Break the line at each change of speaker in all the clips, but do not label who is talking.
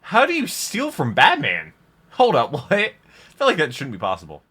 How do you steal from Batman? Hold up, what? I feel like that shouldn't be possible.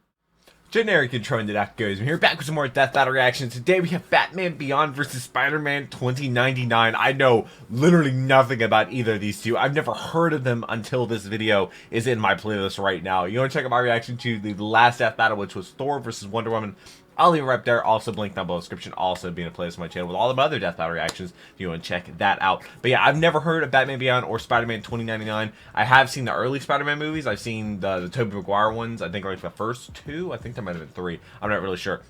Generic intro into That Goes. I'm here back with some more Death Battle reactions. Today we have Batman Beyond vs. Spider-Man 2099. I know literally nothing about either of these two. I've never heard of them until this video is in my playlist right now. You want to check out my reaction to the last Death Battle, which was Thor vs. Wonder Woman. I'll leave it right there. Also, link down below in the description. Also, being a playlist on my channel with all of my other Death Battle reactions. If you want to check that out. But yeah, I've never heard of Batman Beyond or Spider-Man 2099. I have seen the early Spider-Man movies. I've seen the Tobey Maguire ones. I think like the first two. I think there might have been three. I'm not really sure.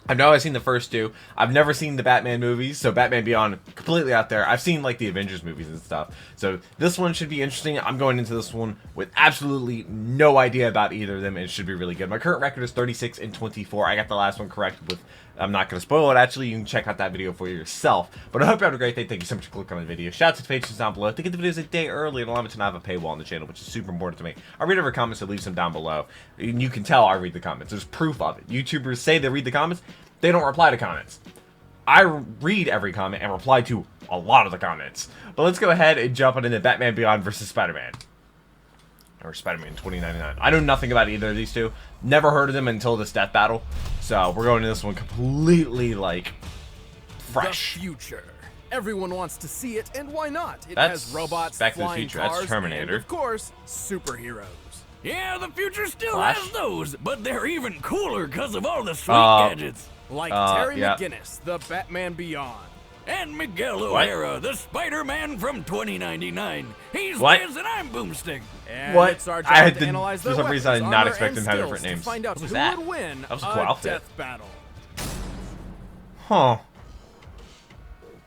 I know I've seen the first two. I've never seen the Batman movies, so Batman Beyond, completely out there. I've seen, like, the Avengers movies and stuff. So this one should be interesting. I'm going into this one with absolutely no idea about either of them, and it should be really good. My current record is 36-24. I got the last one correct with... I'm not going to spoil it, actually. You can check out that video for yourself. But I hope you have a great day. Thank you so much for clicking on the video. Shout out to the pages down below. To get the videos a day early and allow me to not have a paywall on the channel, which is super important to me. I read every comment, so leave some down below. And you can tell I read the comments. There's proof of it. YouTubers say they read the comments. They don't reply to comments. I read every comment and reply to a lot of the comments. But let's go ahead and jump into Batman Beyond vs. Spider-Man. Or Spider-Man 2099. I know nothing about either of these two. Never heard of them until this Death Battle. So we're going to this one completely, like, fresh.
The future. Everyone wants to see it, and why not? It
That's
has robots,
Back to the
flying
Future. That's
cars,
Terminator.
and, of course, superheroes.
Yeah, the future still
Flash?
has those, but they're even cooler because of all the sweet gadgets.
Like Terry
yeah.
McGinnis, the Batman Beyond.
And Miguel
What?
O'Hara, the Spider-Man from 2099. He's
What?
Liz and I'm Boomstick.
And
What?
it's our
I
job
had
to
to-
analyze
for
their
some reason I did
weapons,
not
armor,
expect
and
them to have
skills
different names.
to find out
What was
who
that?
would win
That was a
a
cool outfit.
death battle.
Huh.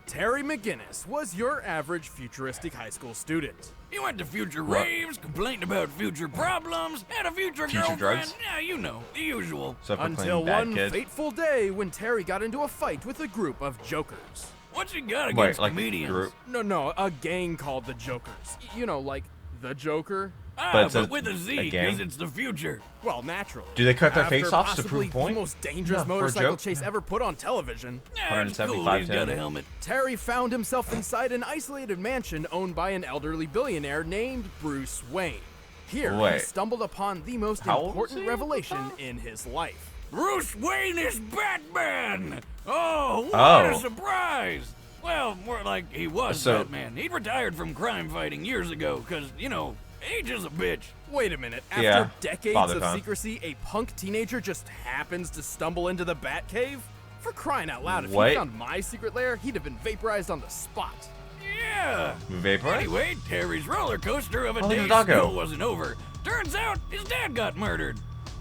Terry McGinnis was your average futuristic high school student.
He went to future
What?
raves, complained about future problems, had a future girlfriend.
drugs?
Yeah, you know, the usual.
Until
bad
one
kid.
fateful day when Terry got into a fight with a group of jokers.
What's he got
Wait,
against
like
comedians?
group?
No, a gang called the Jokers. You know, like the Joker.
But
Ah,
it's
but
a-
with a
a
Z,
gang?
because it's the future.
Well, naturally.
Do they cut their
After
face-offs to
possibly
prove a point?
the most dangerous
No, for a
motorcycle
joke?
chase ever put on television,
Yeah, it's cool,
175
he's got a
ten.
helmet.
Terry found himself inside an isolated mansion owned by an elderly billionaire named Bruce Wayne. Here, he
Wait.
stumbled upon the most
How old was
important
he?
revelation in his life.
Bruce Wayne is Batman! Oh, what
Oh.
a surprise! Well, more like he was
So-
Batman. He'd retired from crime fighting years ago, because, you know, age is a bitch.
Wait a minute, after
Yeah,
decades
father
of
time.
secrecy, a punk teenager just happens to stumble into the Batcave? For crying out loud, if
What?
he found my secret lair, he'd have been vaporized on the spot.
Yeah.
Vaporize?
Anyway, Terry's roller coaster of a
Oh, look at
day
the doggo.
still wasn't over. Turns out his dad got murdered.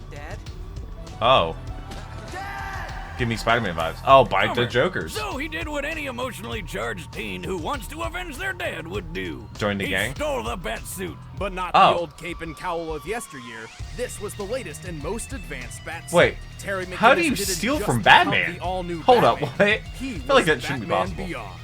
Dad?
Oh. Give me Spider-Man vibes. Oh, by the
Bummer.
Jokers.
So he did what any emotionally charged teen who wants to avenge their dad would do.
Join the
he
gang?
stole the bat suit.
But not
Oh.
the old cape and cowl of yesteryear. This was the latest and most advanced bat suit.
Wait,
Terry
how do
McGinnis
you
didn't
steal
just
from
become
Batman?
the all-new
Hold up,
Batman.
what?
He
I feel like
was
that shouldn't be
Batman
possible.
Beyond.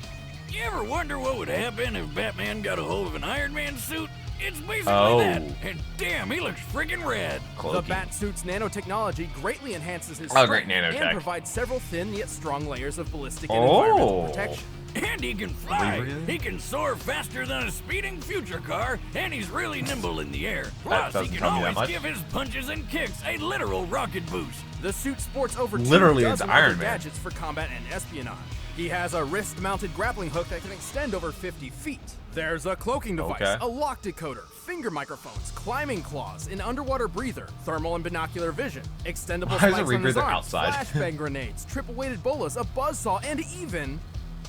You ever wonder what would happen if Batman got a hold of an Iron Man suit? It's basically
Oh.
that. And damn, he looks friggin' rad.
The
Cloaky.
Batsuit's nanotechnology greatly enhances his
Oh, great
strength
nanotech.
and provides several thin yet strong layers of ballistic and
Oh.
environmental protection.
And he can fly.
Really?
He can soar faster than a speeding future car, and he's really nimble in the air. Plus,
doesn't
he can
tell me that
always
much.
give his punches and kicks a literal rocket boost.
The suit sports over
Literally,
2
it's
dozen
Iron
other
Man.
gadgets for combat and espionage. He has a wrist-mounted grappling hook that can extend over 50 feet. There's a cloaking device,
Okay.
a lock decoder, finger microphones, climbing claws, an underwater breather, thermal and binocular vision, extendable
Why is
spikes
a
on his
rebreather
arms,
outside?
flashbang grenades, triple-weighted bolas, a buzzsaw, and even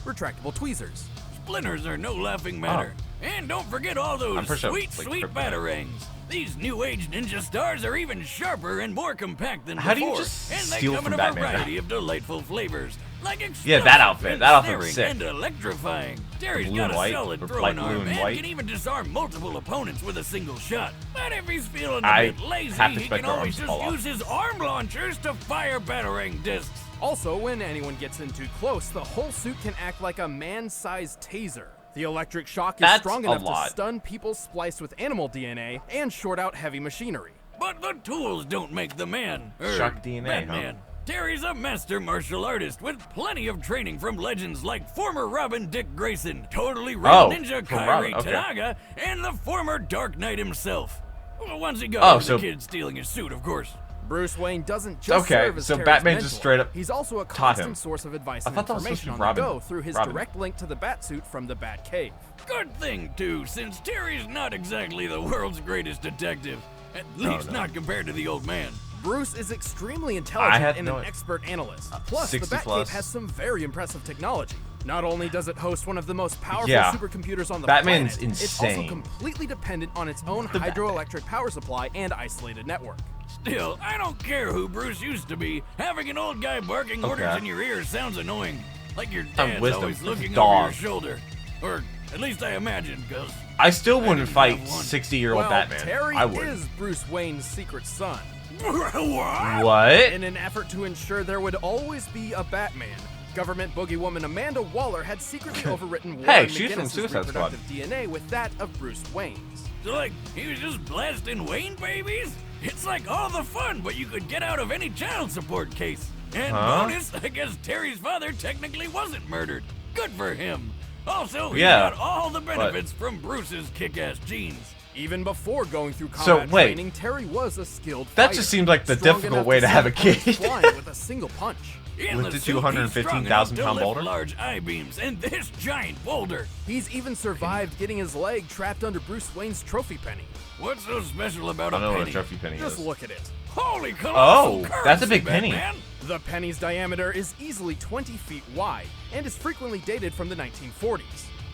retractable tweezers.
Splinters are no laughing matter. And don't forget all
I'm
those
pretty sure
sweet,
it's like
sweet
kryptonite.
batarangs. These new age ninja stars are even sharper and more compact than
How do you
before.
just
and they
steal
come
from
in a
Batman?
variety of delightful flavors. Like
Yeah, that outfit.
explosive,
That outfit was
ensnaring,
sick.
And electrifying. Terry's
Blue
got
and
a
white,
solid
or
throwing
light blue
arm
and
and
white.
can even disarm multiple opponents with a single shot. But if he's feeling a
I
bit lazy,
have to
he
expect
can
their
always
arms to
just
fall off.
use his arm launchers to fire batarang discs.
Also, when anyone gets in too close, the whole suit can act like a man-sized taser. The electric shock is
That's
strong
a
enough
lot.
to stun people spliced with animal DNA and short out heavy machinery.
But the tools don't make the man.
Shock DNA, huh?
Batman. Terry's a master martial artist with plenty of training from legends like former Robin Dick Grayson, totally Red Ninja Kairi Tanaga, and the former Dark Knight himself. Well, once he got the kid stealing his suit, of course.
Bruce Wayne doesn't just serve as Terry's
Batman
mentor.
just straight up
He's also a constant source of advice and information on the go through his direct link to the Batsuit from the Batcave.
Good thing, too, since Terry's not exactly the world's greatest detective. At least not compared to the old man.
Bruce is extremely intelligent and an expert analyst. Plus, the Batcave has some very impressive technology. Not only does it host one of the most powerful supercomputers on the planet, it's also completely dependent on its own hydroelectric power supply and isolated network.
Still, I don't care who Bruce used to be. Having an old guy barking orders in your ear sounds annoying. Like your dad's always looking over your shoulder. Or at least I imagine, because
I still wouldn't fight 60-year-old Batman.
Terry
I would.
is Bruce Wayne's secret son.
What?
In an effort to ensure there would always be a Batman, government boogeywoman Amanda Waller had secretly overwritten Warren McGinnis's reproductive DNA with that of Bruce Wayne's.
So, like, he was just blasting Wayne babies? It's like all the fun, but you could get out of any child support case. And bonus, I guess Terry's father technically wasn't murdered. Good for him. Also, he got all the benefits from Bruce's kick-ass genes.
Even before going through combat training, Terry was a skilled fighter.
That just seems like the difficult way to have a kid.
Flying with a single punch.
With the 215,000-pound boulder?
Large I-beams and this giant boulder.
He's even survived getting his leg trapped under Bruce Wayne's trophy penny.
What's so special about
a
penny?
I don't know what a trophy penny is.
Just look at it.
Holy colossal currency,
that's a big penny.
Batman.
The penny's diameter is easily 20 feet wide and is frequently dated from the 1940s.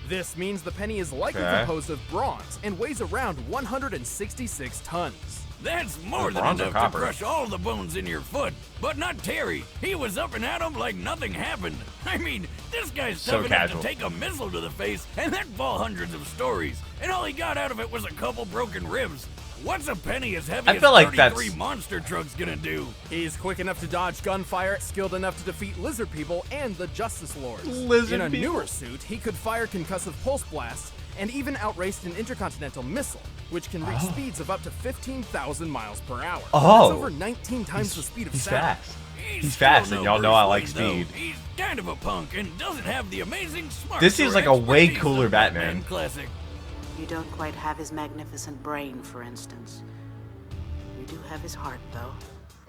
This means the penny is likely composed of bronze and weighs around 166 tons.
That's more than enough to crush all the bones in your foot. But not Terry. He was up and at 'em like nothing happened. I mean, this guy's tough enough to take a missile to the face and then fall hundreds of stories. And all he got out of it was a couple broken ribs. What's a penny as heavy as 33 monster trucks gonna do?
He's quick enough to dodge gunfire, skilled enough to defeat lizard people and the Justice Lords. In a newer suit, he could fire concussive pulse blasts and even outraced an intercontinental missile, which can reach speeds of up to 15,000 miles per hour. That's over 19 times the speed of sound.
He's fast, and y'all know I like speed.
He's kind of a punk and doesn't have the amazing smart.
This seems like a way cooler Batman.
Classic.
You don't quite have his magnificent brain, for instance. You do have his heart, though.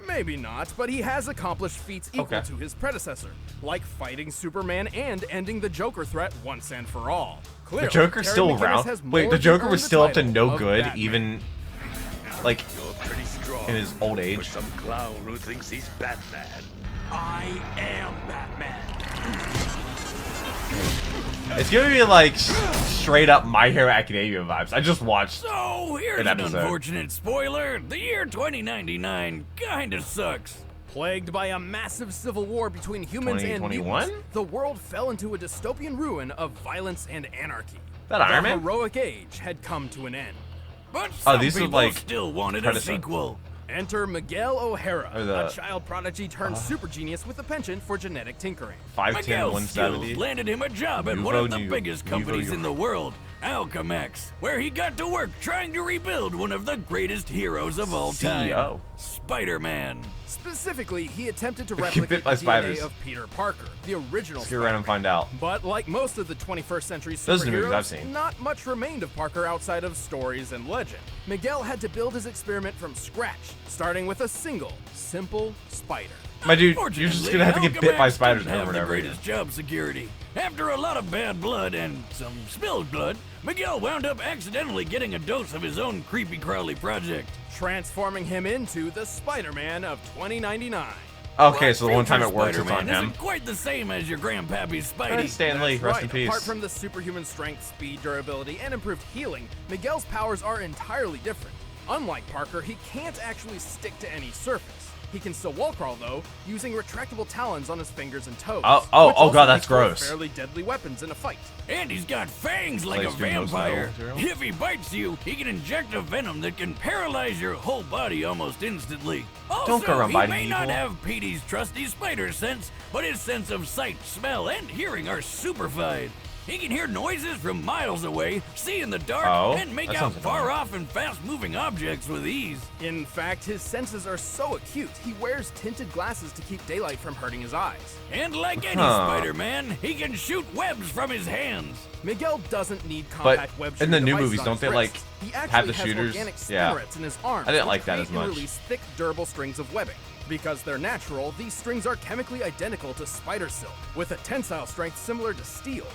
Maybe not, but he has accomplished feats equal to his predecessor, like fighting Superman and ending the Joker threat once and for all. Clearly,
the Joker's still around? Wait, the Joker was still up to no good, even, like, in his old age?
For some clown who thinks he's Batman.
I am Batman.
It's gonna be like straight up My Hero Academia vibes. I just watched
So here's an unfortunate spoiler. The year 2099 kinda sucks.
Plagued by a massive civil war between humans and mutants, the world fell into a dystopian ruin of violence and anarchy.
That Iron Man?
The heroic age had come to an end.
But some people still wanted a sequel.
Enter Miguel O'Hara, a child prodigy turned super genius with a penchant for genetic tinkering.
5'10", 170.
Landed him a job at one of the biggest companies in the world, Alchemax, where he got to work trying to rebuild one of the greatest heroes of all time, SpiderMan.
Specifically, he attempted to replicate the DNA of Peter Parker, the original
Let's get around and find out.
But like most of the 21st century superheroes, not much remained of Parker outside of stories and legend. Miguel had to build his experiment from scratch, starting with a single, simple spider.
My dude, you're just gonna have to get bit by spiders over and over again.
Job security. After a lot of bad blood and some spilled blood, Miguel wound up accidentally getting a dose of his own creepy crawly project,
transforming him into the Spider-Man of 2099.
Okay, so the one time it works, it's on him.
Isn't quite the same as your grandpappy's Spidey.
Stan Lee, rest in peace.
Apart from the superhuman strength, speed, durability, and improved healing, Miguel's powers are entirely different. Unlike Parker, he can't actually stick to any surface. He can still wall crawl, though, using retractable talons on his fingers and toes.
Oh god, that's gross.
Fairly deadly weapons in a fight.
And he's got fangs like a vampire. If he bites you, he can inject a venom that can paralyze your whole body almost instantly. Also,
Don't go around biting
he may not have Petey's trusty spider sense, but his sense of sight, smell, and hearing are superfied. He can hear noises from miles away, see in the dark, and make out far-off and fast-moving objects with ease.
In fact, his senses are so acute, he wears tinted glasses to keep daylight from hurting his eyes.
And like any Spider-Man, he can shoot webs from his hands.
Miguel doesn't need compact web shooting
in the new
devices
movies,
on
don't
his
they
wrist.
like
He actually
have the
has
shooters?
organic
Yeah,
spinnerets in his arms,
I didn't
which
like that as
create and
much.
release thick, durable strings of webbing. Because they're natural, these strings are chemically identical to spider silk, with a tensile strength similar to steel.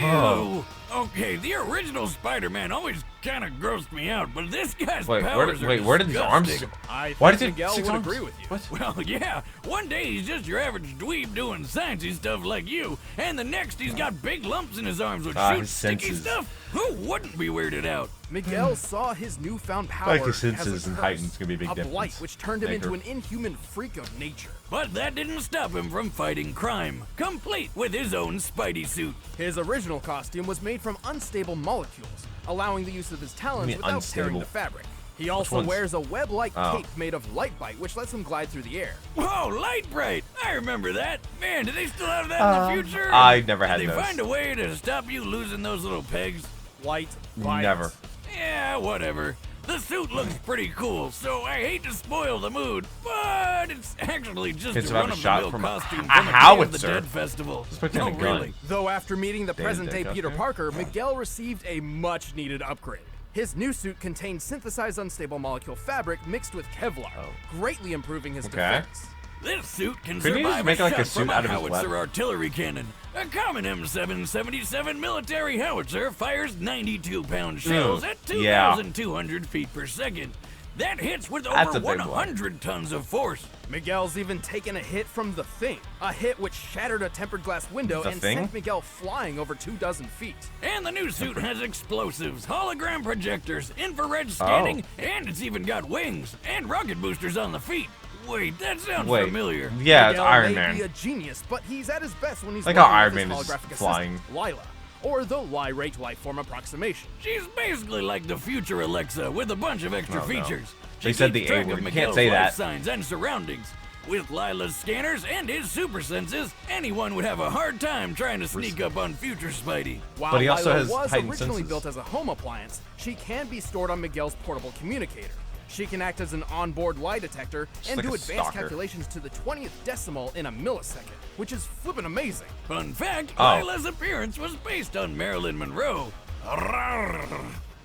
Ew. Okay, the original Spider-Man always kind of grossed me out, but this guy's powers are
where did his arms?
disgusting.
I
Why
think
did
Miguel
six
would
arms?
agree with you.
What?
Well, yeah, one day he's just your average dweeb doing sciencey stuff like you, and the next he's got big lumps in his arms which shoot
his
sticky
senses.
stuff. Who wouldn't be weirded out?
Miguel saw his newfound power
Like his
as
senses
a
and
curse,
height is gonna be a big
blight
difference.
which turned him into
Maker.
an inhuman freak of nature.
But that didn't stop him from fighting crime, complete with his own Spidey suit.
His original costume was made from unstable molecules, allowing the use of his talons without tearing
unstable?
the fabric. He also
ones?
wears a web-like cape made of light bite, which lets him glide through the air.
Whoa, Light Bright! I remember that. Man, do they still have that in the future?
I never had
Did they
those.
find a way to stop you losing those little pegs?
Light bite.
Never.
Yeah, whatever. The suit looks pretty cool, so I hate to spoil the mood, but it's actually just
Kids
a
have a shot
run-of-the-mill
from a
costume from a
howitzer.
Day of the Dead festival.
Just put in a gun.
Really.
Though after meeting the
Day of the
present-day
Dead
Peter
costume?
Parker, Miguel received a much-needed upgrade. His new suit contained synthesized unstable molecule fabric mixed with Kevlar, greatly improving his defense.
This suit can
Couldn't you just
survive
make,
a
like, a
shot
suit
from a
out of his
howitzer
web?
artillery cannon. A common M777 military howitzer fires 92-pound shells at 2,200 feet per second. That hits with
That's
over
a big one.
100 tons of force.
Miguel's even taken a hit from the Thing, a hit which shattered a tempered glass window
The
and
Thing?
sent Miguel flying over 24 feet.
And the new suit has explosives, hologram projectors, infrared scanning, and it's even got wings and rocket boosters on the feet. Wait, that sounds familiar.
Yeah, it's
Miguel
Iron
may
Man.
be a genius, but he's at his best when he's
Like
working
how Iron
with his
Man is
holographic
flying.
assistant, Lila, or the Lie-Rate Lifeform approximation.
She's basically like the future Alexa with a bunch of extra
Oh, no.
features.
They
She
said
keeps
the A
track of
word. You can't
Miguel's
say
life
that.
signs and surroundings. With Lila's scanners and his super senses, anyone would have a hard time trying to sneak up on future Spidey.
While
But he also
Lila
has
was
heightened
originally
senses.
built as a home appliance, she can be stored on Miguel's portable communicator. She can act as an onboard lie detector and
like
do
a
advanced
stalker.
calculations to the 20th decimal in a millisecond, which is flippin' amazing.
Fun fact,
Oh.
Lila's appearance was based on Marilyn Monroe.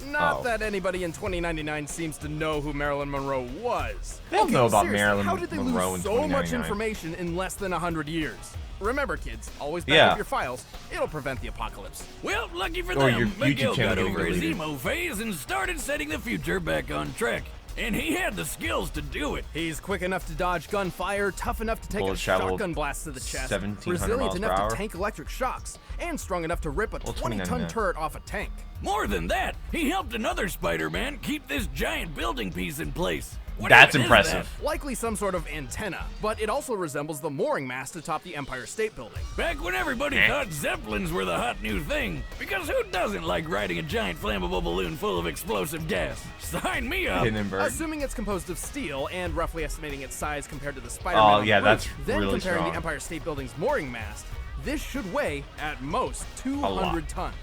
Not
Oh.
that anybody in 2099 seems to know who Marilyn Monroe was.
They'll know about
seriously,
Marilyn
how did they
Monroe
lose
in
so much
2099?
information in less than 100 years? Remember, kids, always back
Yeah.
up your files. It'll prevent the apocalypse.
Well, lucky for
Or
them,
your YouTube
Miguel
channel
got
getting
over his
deleted.
emo phase and started setting the future back on track. And he had the skills to do it.
He's quick enough to dodge gunfire, tough enough to take
Bullet
a
travel
shotgun blast to the chest,
1700
resilient
miles per
enough
hour.
to tank electric shocks, and strong enough to rip a 20-ton
2099.
turret off a tank.
More than that, he helped another Spider-Man keep this giant building piece in place. What
That's
even is
impressive.
Likely some sort of antenna, but it also resembles the mooring mast atop the Empire State Building.
that? Back when everybody thought Zeppelins were the hot new thing. Because who doesn't like riding a giant flammable balloon full of explosive gas? Sign me up.
Hindenburg.
Assuming it's composed of steel and roughly estimating its size compared to the Spider-Man on
yeah,
the roof,
that's
then
really
comparing
strong.
the Empire State Building's mooring mast, this should weigh, at most, 200 tons.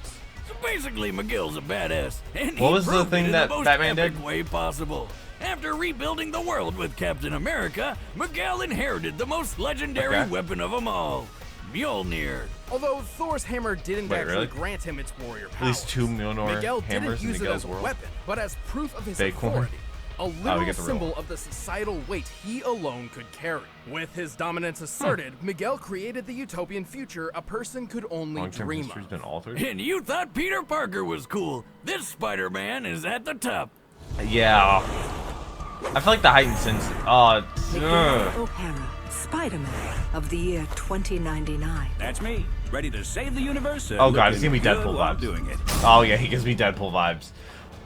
So basically, Miguel's a badass, and
What
he
was the
proved
thing
it in
that
the most
Batman
epic
did?
way possible. After rebuilding the world with Captain America, Miguel inherited the most legendary
Okay.
weapon of them all, Mjolnir.
Although Thor's hammer didn't
Wait,
actually
really?
grant him its warrior powers.
At least 2 Mjolnir
Miguel
hammers
didn't
in
use it
Miguel's
as a
world.
weapon, but as proof of his
Fake one.
authority. A literal
get the real
symbol
one.
of the societal weight he alone could carry. With his dominance asserted, Miguel created the utopian future a person could only
Long-term
dream
history's
of.
been altered.
And you thought Peter Parker was cool. This Spider-Man is at the top.
Yeah. I feel like the heightened sense.
Miguel O'Hara, Spider-Man of the year 2099.
That's me, ready to save the universe.
Oh god, it's gonna be
good
Deadpool
while
vibes.
doing it.
Oh yeah, he gives me Deadpool vibes.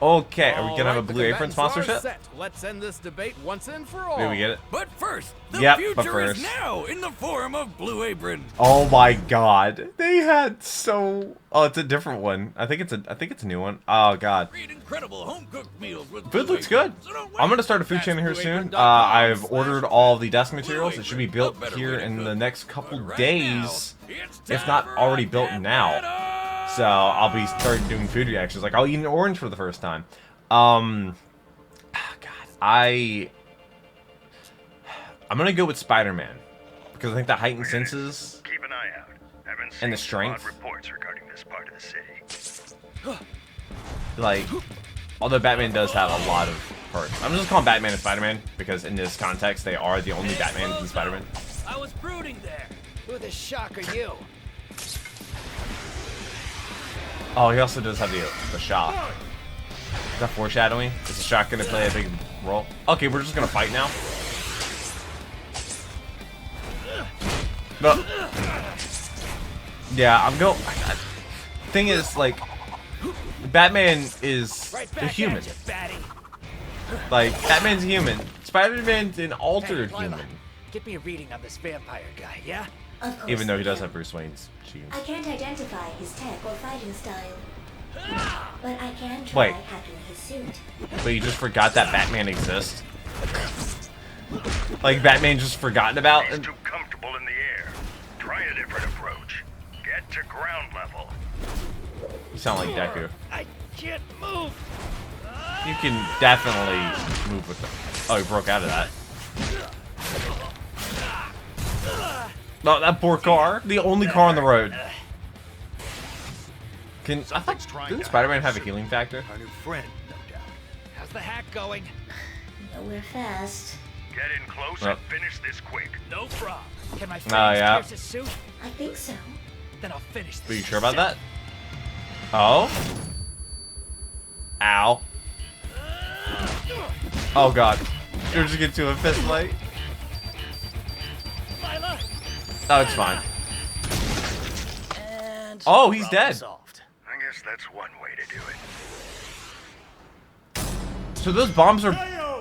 Okay, are we gonna have a
Alright, the
Blue Apron
combatants
sponsorship?
are set. Let's end this debate once and for all.
Did we get it?
But first, the
Yep, but
future is
first.
now in the form of Blue Apron.
Oh my god, they had so. Oh, it's a different one. I think it's a new one. Oh god,
Create incredible home-cooked meals with
food
Blue
looks good.
Apron. So don't
I'm
wait.
gonna start a food
That's
channel here soon.
blueapron.com
I've
slash
ordered all the desk materials.
Blue
It should be
Apron,
built
a better
here
way to
in
cook.
the next couple
But right
days,
now, it's
if
time
not
for
already
our
built
Death
now.
Battle
So I'll be starting doing food reactions. Like I'll eat an orange for the first time. God, I'm gonna go with Spider-Man because I think the heightened senses
Keep an eye out. Haven't seen
and the strength.
odd reports regarding this part of the city.
Like, although Batman does have a lot of perks. I'm just calling Batman and Spider-Man because in this context they are the only Batman and Spider-Man.
I was brooding there. Who the shock are you?
Oh, he also does have the shock. Is that foreshadowing? Is the shock gonna play a big role? Okay, we're just gonna fight now. No. Yeah, I'm going. Thing is, like, Batman is a human. Like, Batman's human. Spider-Man's an altered human.
Get me a reading on this vampire guy, yeah?
Of course
Even though he
you
does
can.
have Bruce Wayne's genes.
I can't identify his tech or fighting style, but I can try
Wait.
hacking his suit.
But you just forgot that Batman exists? Like, Batman just forgotten about?
He's too comfortable in the air. Try a different approach. Get to ground level.
You sound like Deku.
I can't move.
You can definitely move with them. Oh, he broke out of that. No, that poor car. The only car on the road. Didn't Spider-Man have a healing factor?
Our new friend, no doubt. How's the hack going?
Nowhere fast.
Get in close
Oh.
and finish this quick.
No problem. Can my friend
yeah.
pierce his suit?
I think so.
Then I'll finish this.
Are you sure about that? Oh? Ow. Oh god. You're just getting to a fist fight.
Lila.
Oh, it's fine.
And
Oh, he's
problem
dead.
solved.
I guess that's one way to do it.
So those bombs are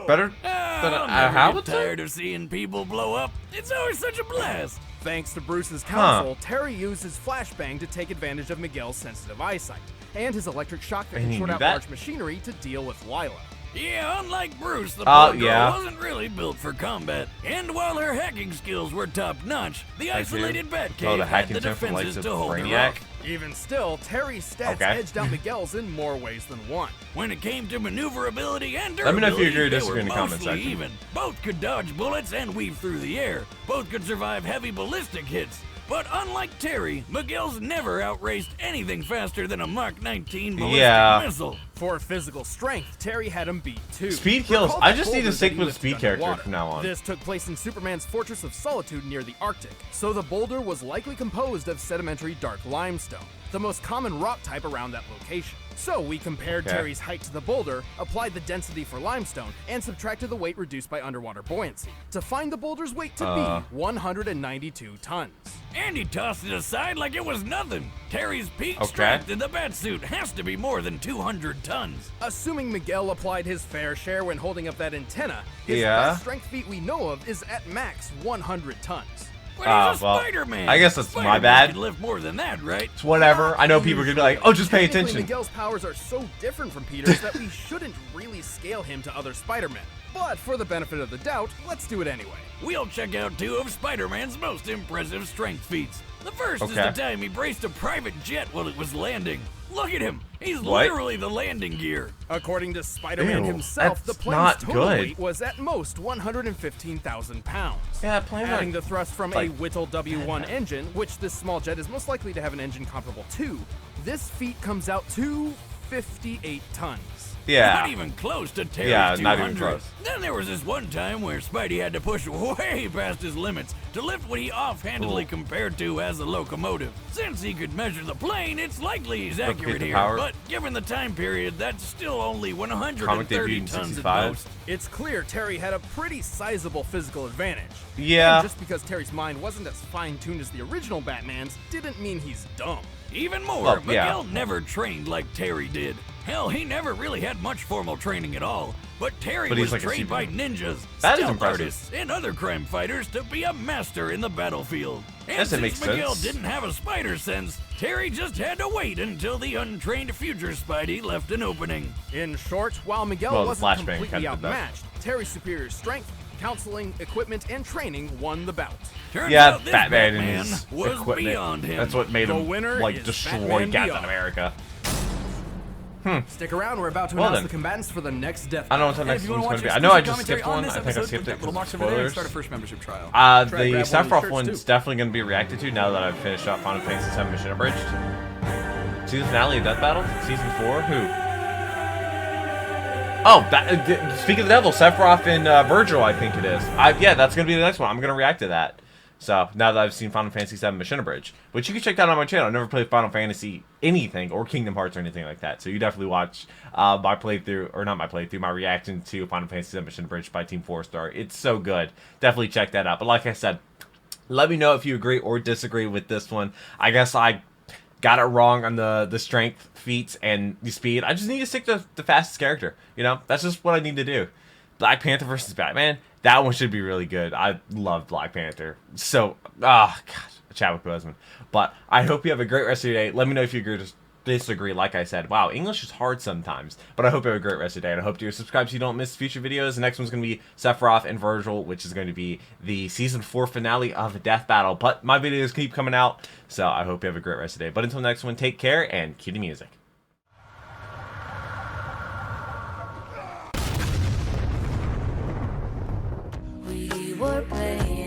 better than
I'll
a
never get
howitzer?
tired of seeing people blow up. It's always such a blast.
Thanks to Bruce's counsel, Terry used his flashbang to take advantage of Miguel's sensitive eyesight, and his electric shock that
And
can
he
short
knew
out
that?
large machinery to deal with Lila.
Yeah, unlike Bruce, the
Oh,
poor girl
yeah.
wasn't really built for combat. And while her hacking skills were top-notch, the isolated Batcave
Oh, the
had
hacking
the
tip from, like,
defenses
the
to hold her
Brainiac?
off.
Even still, Terry's stats
Okay.
edged out Miguel's in more ways than one.
When it came to maneuverability and
Let me know if you
durability,
agree or
they
disagree in
were
the comment
mostly
section.
even. Both could dodge bullets and weave through the air. Both could survive heavy ballistic hits. But unlike Terry, Miguel's never outraced anything faster than a Mark 19 ballistic missile.
For physical strength, Terry had him beat too.
Speed kills.
Recall
I
that
just need to
boulder
stick
that he
with
lifted
speed character
underwater.
from now on.
This took place in Superman's Fortress of Solitude near the Arctic, so the boulder was likely composed of sedimentary dark limestone, the most common rock type around that location. So we compared
Okay.
Terry's height to the boulder, applied the density for limestone, and subtracted the weight reduced by underwater buoyancy, to find the boulder's weight to be 192 tons.
And he tossed it aside like it was nothing. Terry's peak
Okay.
strength in the Batsuit has to be more than 200 tons.
Assuming Miguel applied his fair share when holding up that antenna, his
Yeah.
best strength feat we know of is at max 100 tons.
But he's a
well,
Spider-Man.
I guess that's my
Spider-Man
bad.
Can lift more than that, right?
It's whatever. I know people are gonna be like, oh, just pay
Technically,
attention.
Miguel's powers are so different from Peter's that we shouldn't really scale him to other Spider-Men. But for the benefit of the doubt, let's do it anyway.
We'll check out two of Spider-Man's most impressive strength feats. The first is
Okay.
the time he braced a private jet while it was landing. Look at him. He's
What?
literally the landing gear.
According to Spider-Man
Ew,
himself, the
that's
plane's
not
total
good.
weight was at most 115,000 pounds.
Yeah, planes
Adding
are
the thrust from
like-
a Whittle W1 engine, which this small jet is most likely to have an engine comparable to, this feat comes out to 58 tons.
Yeah.
Not even close to Terry's
Yeah,
200.
not even close.
Then there was this one time where Spidey had to push way past his limits to lift what he offhandedly compared to as a locomotive. Since he could measure the plane, it's likely he's
Replicate
accurate
the
here.
power.
But given the time period, that's still only
Comic
130
debuted in
tons at
65.
most.
It's clear Terry had a pretty sizable physical advantage.
Yeah.
And just because Terry's mind wasn't as fine-tuned as the original Batman's didn't mean he's dumb.
Even more,
Well, yeah.
Miguel never trained like Terry did. Hell, he never really had much formal training at all. But Terry
But he's
was
like a
trained by
Superman.
ninjas,
That is
stealth
impressive.
artists, and other crime fighters to be a master in the battlefield. And
Doesn't make
since Miguel
sense.
didn't have a spider sense, Terry just had to wait until the untrained future Spidey left an opening.
In short, while Miguel
Well, the
wasn't
flashbang
completely
kind of did that.
outmatched, Terry's superior strength, Counseling, equipment, and training won the bout.
Turns
Yeah,
out this
Batman and
Batman
his
was
equipment.
beyond him.
That's what made
The
him
winner
like
is
destroy
Batman
Captain
Beyond.
America.
Stick around, we're about to
Well
announce
then.
the combatants for the next death.
I don't know what the
battle.
next
And if you
one's
wanna
going to be.
watch
I know I
exclusive
just skipped
commentary on
one.
this
I think I
episode,
skipped
put
it
that little
because of
mark over there and
spoilers.
start a first membership trial.
The
Try to grab one of these
Sephiroth
shirts,
one's
too.
definitely going to be reacted to now that I've finished up Final Fantasy VII Mission Abridged. Season finale of Death Battle? Season 4? Who? Oh, speak of the devil, Sephiroth and Virgil, I think it is. Yeah, that's going to be the next one. I'm going to react to that. So, now that I've seen Final Fantasy VII Mission Abridged, which you can check out on my channel. I never played Final Fantasy anything, or Kingdom Hearts or anything like that. So, you definitely watch my playthrough, or not my playthrough, my reaction to Final Fantasy VII Mission Abridged by Team 4-Star. It's so good. Definitely check that out. But like I said, let me know if you agree or disagree with this one. I guess I got it wrong on the strength feats and the speed. I just need to stick to the fastest character. You know, that's just what I need to do. Black Panther versus Batman, that one should be really good. I love Black Panther. So, gosh, Chadwick Boseman. But I hope you have a great rest of your day. Let me know if you agree or disagree. Like I said, wow, English is hard sometimes. But I hope you have a great rest of your day. And I hope you're subscribed so you don't miss future videos. The next one's going to be Sephiroth and Virgil, which is going to be the Season 4 finale of Death Battle. But my videos keep coming out, so I hope you have a great rest of the day. But until next one, take care and cue the music.
We were playing